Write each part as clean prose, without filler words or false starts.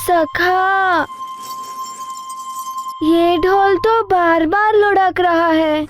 सखा, ये ढोल तो बार बार लुढ़क रहा है।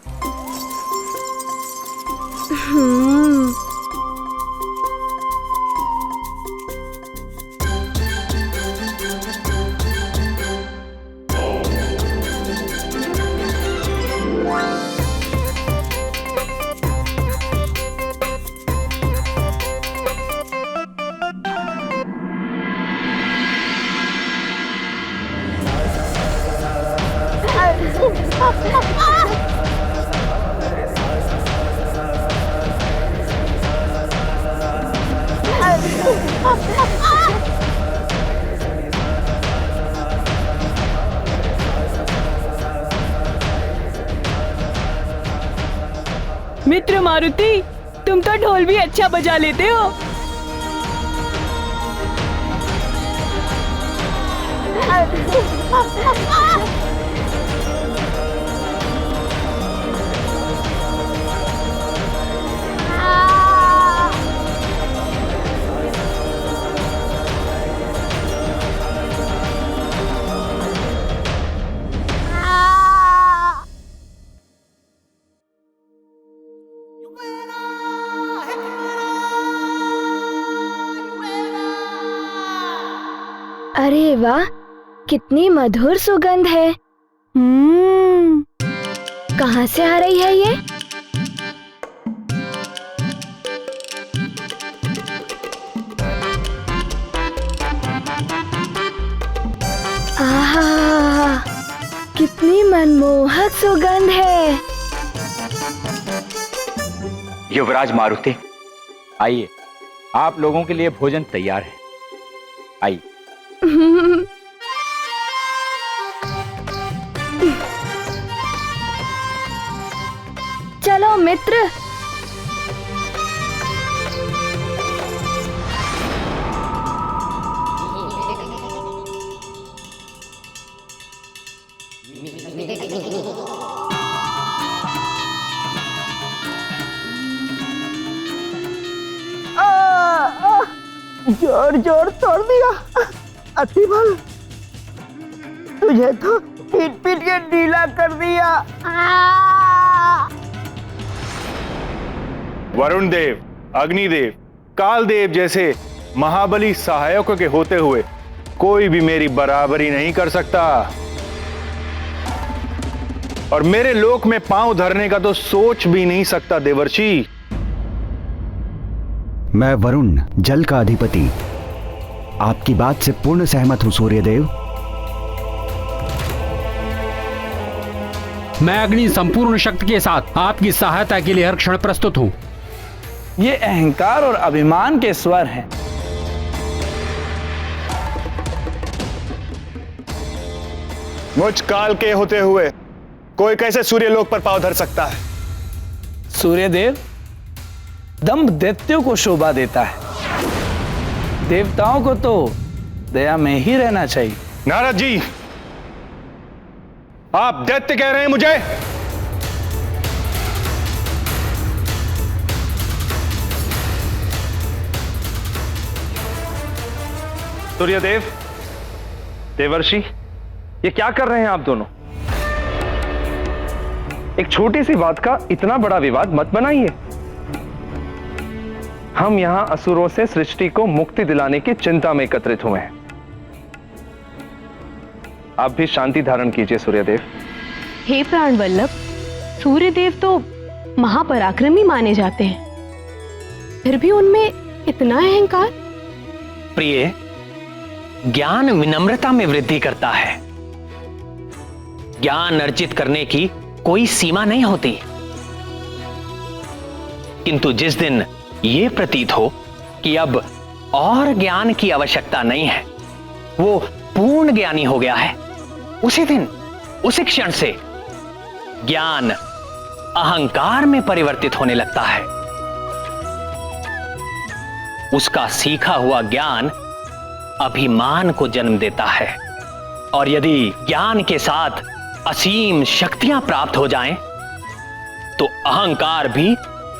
मित्र मारुति, तुम तो ढोल भी अच्छा बजा लेते हो। अरे वाह, कितनी मधुर सुगंध है। कहाँ से आ रही है ये? आहा, कितनी मनमोहक सुगंध है। युवराज मारुति, आइए, आप लोगों के लिए भोजन तैयार है। आइए। चलो मित्र। जोर जोर तोड़ दिया। अतिबल, तुझे तो पीट पीट के ढीला कर दिया। वरुण देव, अग्निदेव, कालदेव जैसे महाबली सहायकों के होते हुए कोई भी मेरी बराबरी नहीं कर सकता, और मेरे लोक में पांव धरने का तो सोच भी नहीं सकता देवर्षि। मैं वरुण, जल का अधिपति, आपकी बात से पूर्ण सहमत हूं सूर्यदेव। मैं अग्नि संपूर्ण शक्ति के साथ आपकी सहायता के लिए हर क्षण प्रस्तुत हूं। ये अहंकार और अभिमान के स्वर हैं। मुझ काल के होते हुए कोई कैसे सूर्यलोक पर पांव धर सकता है? सूर्यदेव, दंभ दैत्यों को शोभा देता है। देवताओं को तो दया में ही रहना चाहिए। नारद जी, आप दैत्य कह रहे हैं मुझे? सूर्यदेव, देवर्षि, ये क्या कर रहे हैं आप दोनों? एक छोटी सी बात का इतना बड़ा विवाद मत बनाइए। हम यहां असुरों से सृष्टि को मुक्ति दिलाने की चिंता में एकत्रित हुए हैं। आप भी शांति धारण कीजिए सूर्यदेव। हे प्राण वल्लभ, सूर्यदेव तो महापराक्रमी माने जाते हैं, फिर भी उनमें इतना अहंकार। प्रिय, ज्ञान विनम्रता में वृद्धि करता है। ज्ञान अर्जित करने की कोई सीमा नहीं होती, किंतु जिस दिन यह प्रतीत हो कि अब और ज्ञान की आवश्यकता नहीं है, वो पूर्ण ज्ञानी हो गया है, उसी दिन, उसी क्षण से ज्ञान अहंकार में परिवर्तित होने लगता है। उसका सीखा हुआ ज्ञान अभिमान को जन्म देता है, और यदि ज्ञान के साथ असीम शक्तियां प्राप्त हो जाएं, तो अहंकार भी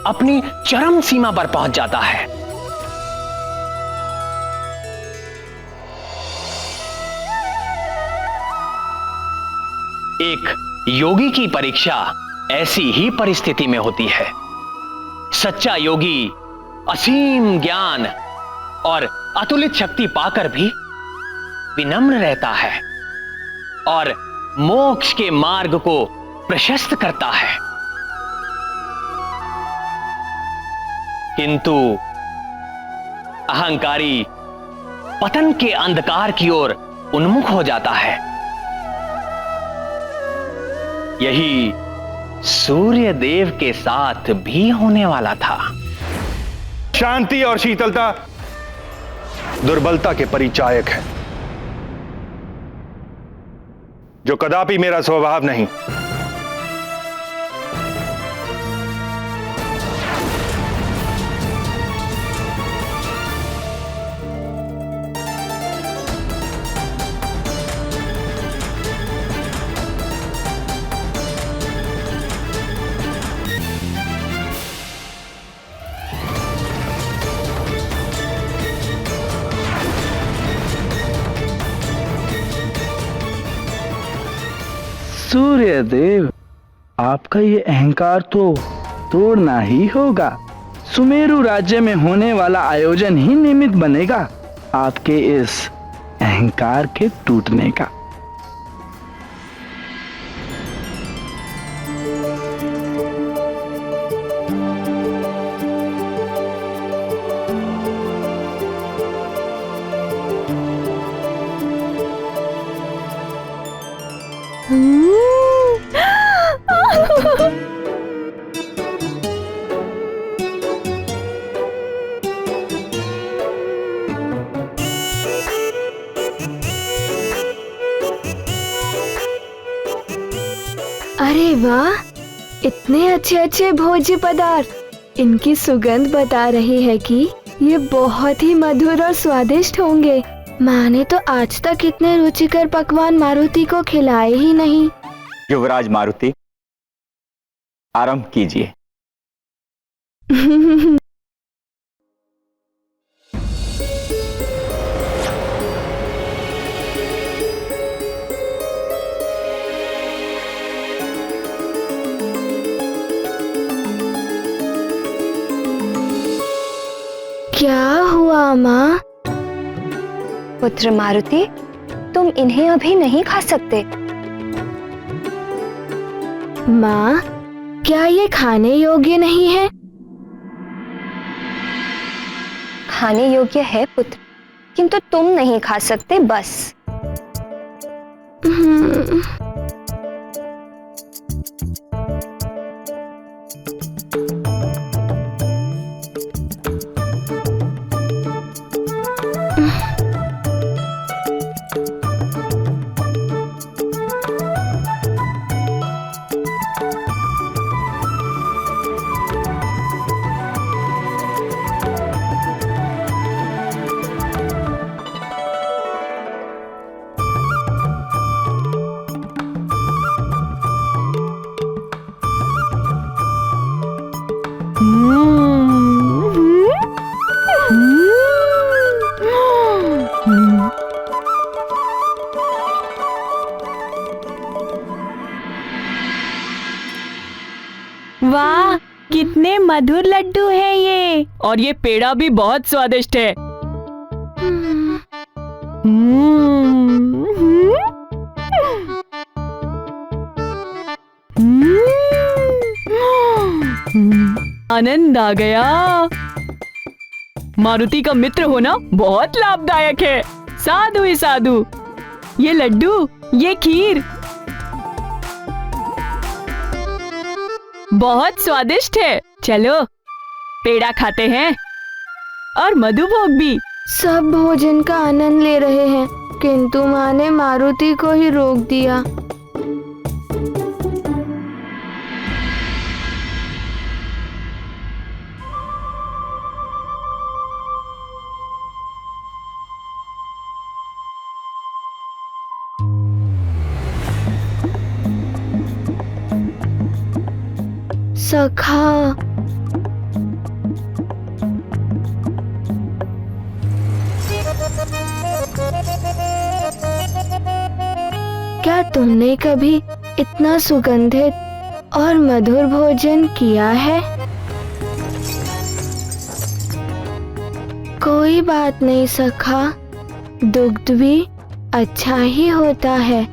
अपनी चरम सीमा पर पहुंच जाता है। एक योगी की परीक्षा ऐसी ही परिस्थिति में होती है। सच्चा योगी असीम ज्ञान और अतुलित शक्ति पाकर भी विनम्र रहता है और मोक्ष के मार्ग को प्रशस्त करता है, किंतु अहंकारी पतन के अंधकार की ओर उन्मुख हो जाता है। यही सूर्य देव के साथ भी होने वाला था। शांति और शीतलता दुर्बलता के परिचायक है, जो कदापि मेरा स्वभाव नहीं। सूर्यदेव, आपका ये अहंकार तो तोड़ना ही होगा। सुमेरु राज्य में होने वाला आयोजन ही निमित्त बनेगा आपके इस अहंकार के टूटने का। अरे वाह, इतने अच्छे अच्छे भोज्य पदार्थ। इनकी सुगंध बता रही है कि ये बहुत ही मधुर और स्वादिष्ट होंगे। माँ ने तो आज तक इतने रुचिकर पकवान मारुति को खिलाए ही नहीं। युवराज मारुति, आरंभ कीजिए। क्या हुआ माँ? पुत्र मारुति, तुम इन्हें अभी नहीं खा सकते। माँ, क्या ये खाने योग्य नहीं है? खाने योग्य है पुत्र, किंतु तुम नहीं खा सकते बस। वाह, कितने मधुर लड्डू हैं ये, और ये पेड़ा भी बहुत स्वादिष्ट है। आनंद आ गया। मारुति का मित्र होना बहुत लाभदायक है। साधु ही साधु। ये लड्डू, ये खीर, बहुत स्वादिष्ट है। चलो पेड़ा खाते हैं और मधुभोग भी। सब भोजन का आनंद ले रहे हैं, किंतु माँ ने मारुति को ही रोक दिया। सखा, क्या तुमने कभी इतना सुगंधित और मधुर भोजन किया है? कोई बात नहीं सखा, दुग्ध भी अच्छा ही होता है।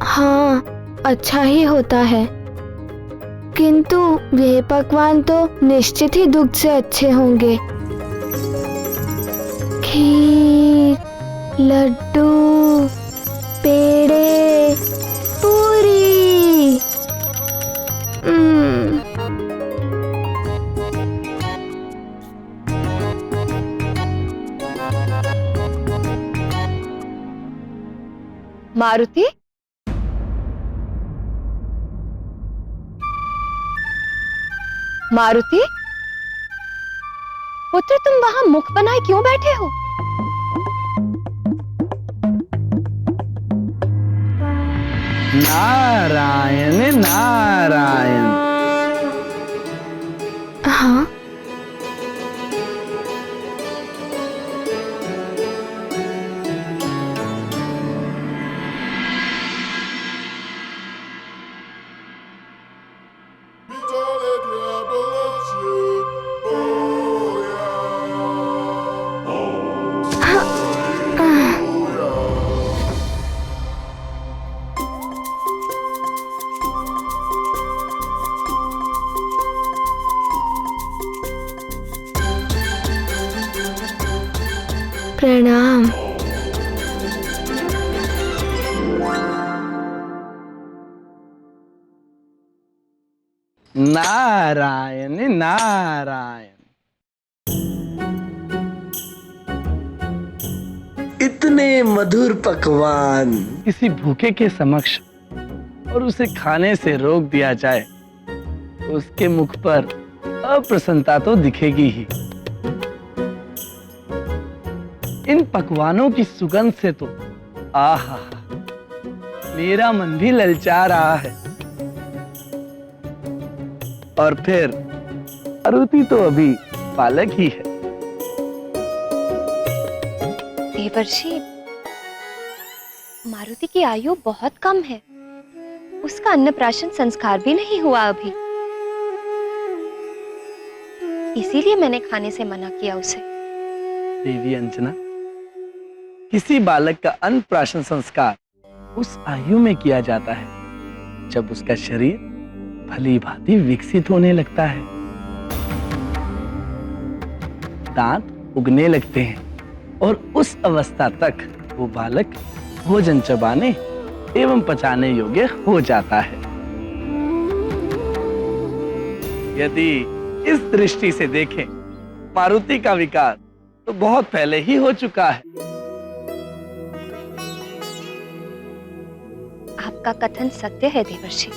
हाँ, अच्छा ही होता है, किंतु ये पकवान तो निश्चित ही दुग्ध से अच्छे होंगे। खीर, लड्डू, पेड़े, पूरी। मारुति, मारुति, पुत्र तुम वहां मुख बनाए क्यों बैठे हो? नारायण नारायण। हाँ, प्रणाम। नारायण नारायण। इतने मधुर पकवान किसी भूखे के समक्ष और उसे खाने से रोक दिया जाए तो उसके मुख पर अप्रसन्नता तो दिखेगी ही। इन पकवानों की सुगंध से तो आहा, मेरा मन भी ललचा रहा है। और फिर मारुति तो अभी बालक ही है। देवर्षि, मारुति की आयु बहुत कम है, उसका अन्नप्राशन संस्कार भी नहीं हुआ अभी, इसीलिए मैंने खाने से मना किया उसे। देवी अंजना, किसी बालक का अन्नप्राशन संस्कार उस आयु में किया जाता है जब उसका शरीर भली भांति विकसित होने लगता है, दांत उगने लगते हैं और उस अवस्था तक वो बालक भोजन चबाने एवं पचाने योग्य हो जाता है। यदि इस दृष्टि से देखें, मारुति का विकास तो बहुत पहले ही हो चुका है। आपका कथन सत्य है देवर्षि,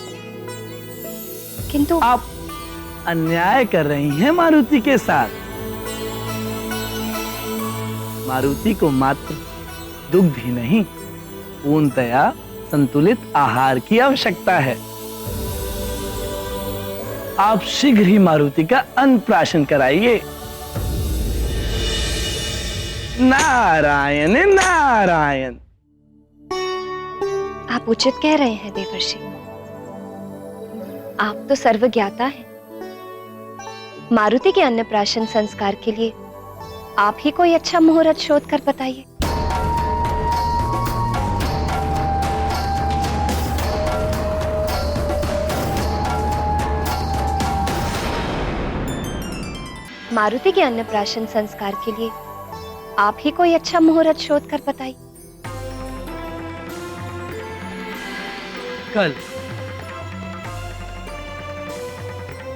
किंतु आप अन्याय कर रही हैं मारुति के साथ। मारुति को मात्र दुग्ध ही नहीं, पूर्णतया संतुलित आहार की आवश्यकता है। आप शीघ्र ही मारुति का अन्नप्राशन कराइए। नारायण नारायण। आप उचित कह रहे हैं देवर्षि, आप तो सर्वज्ञाता हैं। मारुति के अन्नप्राशन संस्कार के लिए आप ही कोई अच्छा मुहूर्त शोध कर बताइए। मारुति के अन्नप्राशन संस्कार के लिए आप ही कोई अच्छा मुहूर्त शोध कर बताइए। कल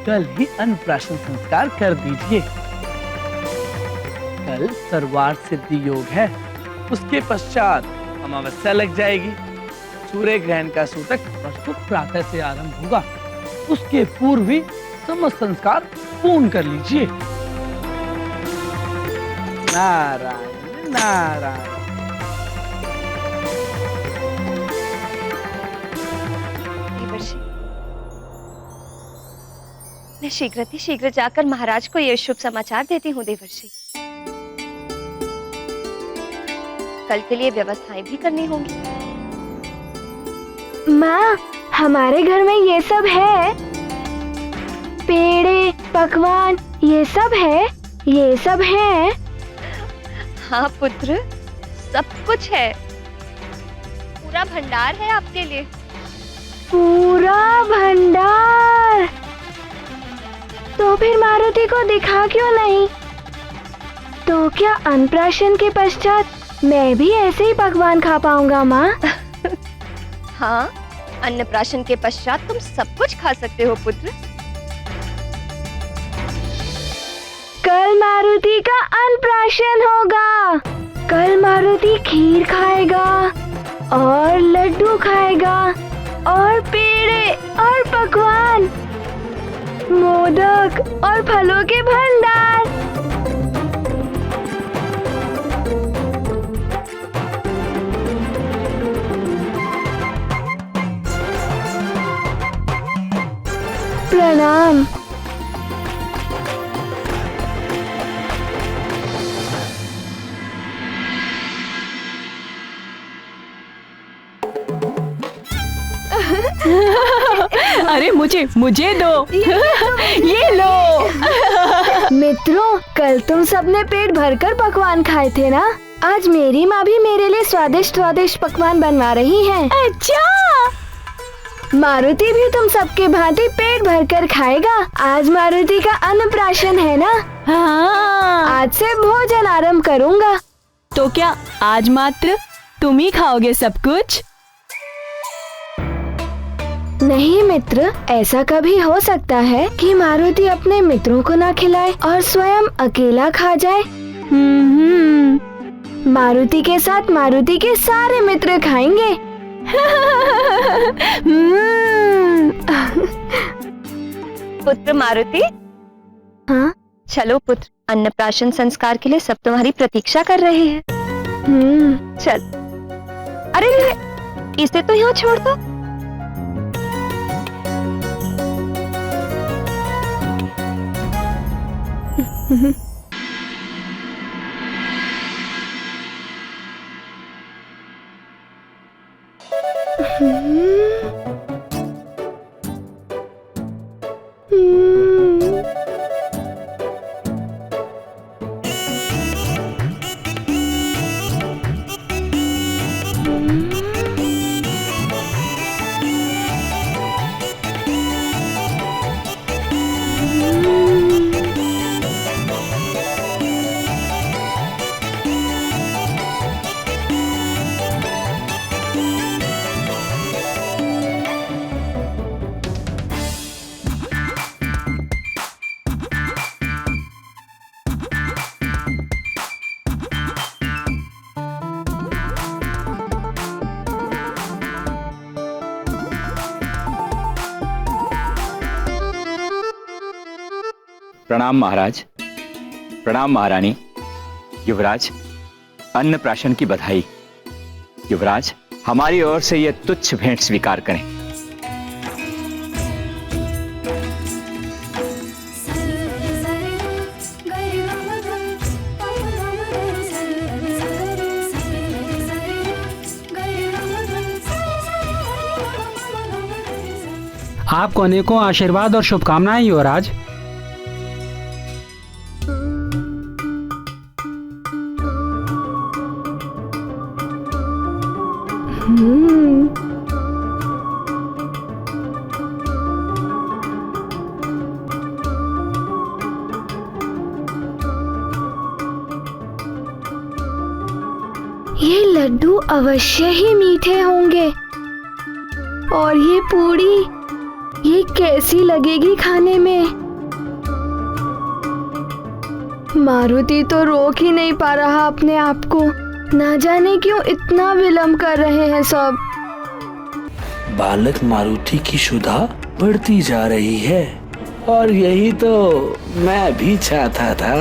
कल ही अन्नप्राशन संस्कार कर दीजिए। कल सर्वार्थ सिद्धि योग है, उसके पश्चात अमावस्या लग जाएगी। सूर्य ग्रहण का सूतक परसों प्रातः से आरंभ होगा, उसके पूर्व ही समस्त संस्कार पूर्ण कर लीजिए। नारायण नारायण। देवर्षि, मैं शीघ्र जाकर महाराज को यह शुभ समाचार देती हूँ। देवर्षि, कल के लिए व्यवस्थाएं भी करनी होंगी। माँ, हमारे घर में ये सब है, पेड़े पकवान ये सब है, ये सब है। हाँ पुत्र, सब कुछ है, पूरा भंडार है आपके लिए। पूरा भंडार? तो फिर मारुति को दिखा क्यों नहीं? तो क्या अन्नप्राशन के पश्चात मैं भी ऐसे ही पकवान खा पाऊंगा माँ? हाँ, अन्नप्राशन के पश्चात तुम सब कुछ खा सकते हो पुत्र। कल मारुति का अन्नप्राशन होगा। कल मारुति खीर खाएगा और लड्डू खाएगा और पेड़े और पकवान, मोदक और फलों के भंडार। प्रणाम। अरे मुझे दो। ये लो। मित्रों, कल तुम सबने पेट भरकर पकवान खाए थे ना? आज मेरी माँ भी मेरे लिए स्वादिष्ट स्वादिष्ट पकवान बनवा रही है। अच्छा, मारुति भी तुम सबके भांति पेट भरकर खाएगा। आज मारुति का अन्नप्राशन है ना? हाँ। आज से भोजन आरंभ करूँगा। तो क्या आज मात्र तुम ही खाओगे सब कुछ? नहीं मित्र, ऐसा कभी हो सकता है कि मारुति अपने मित्रों को ना खिलाए और स्वयं अकेला खा जाए। मारुति के साथ मारुति के सारे मित्र खाएंगे। पुत्र मारुति, हाँ? चलो पुत्र, अन्नप्राशन संस्कार के लिए सब तुम्हारी प्रतीक्षा कर रहे हैं। चल। अरे इसे तो यहाँ छोड़ दो। प्रणाम महाराज, प्रणाम महारानी। युवराज, अन्नप्राशन की बधाई। युवराज, हमारी ओर से यह तुच्छ भेंट स्वीकार करें। आपको अनेकों आशीर्वाद और शुभकामनाएं युवराज। ये लड्डू अवश्य ही मीठे होंगे और ये पूड़ी ये कैसी लगेगी खाने में। मारुति तो रोक ही नहीं पा रहा अपने आप को। ना जाने क्यों इतना विलंब कर रहे हैं सब। बालक मारुति की क्षुधा बढ़ती जा रही है और यही तो मैं भी चाहता था।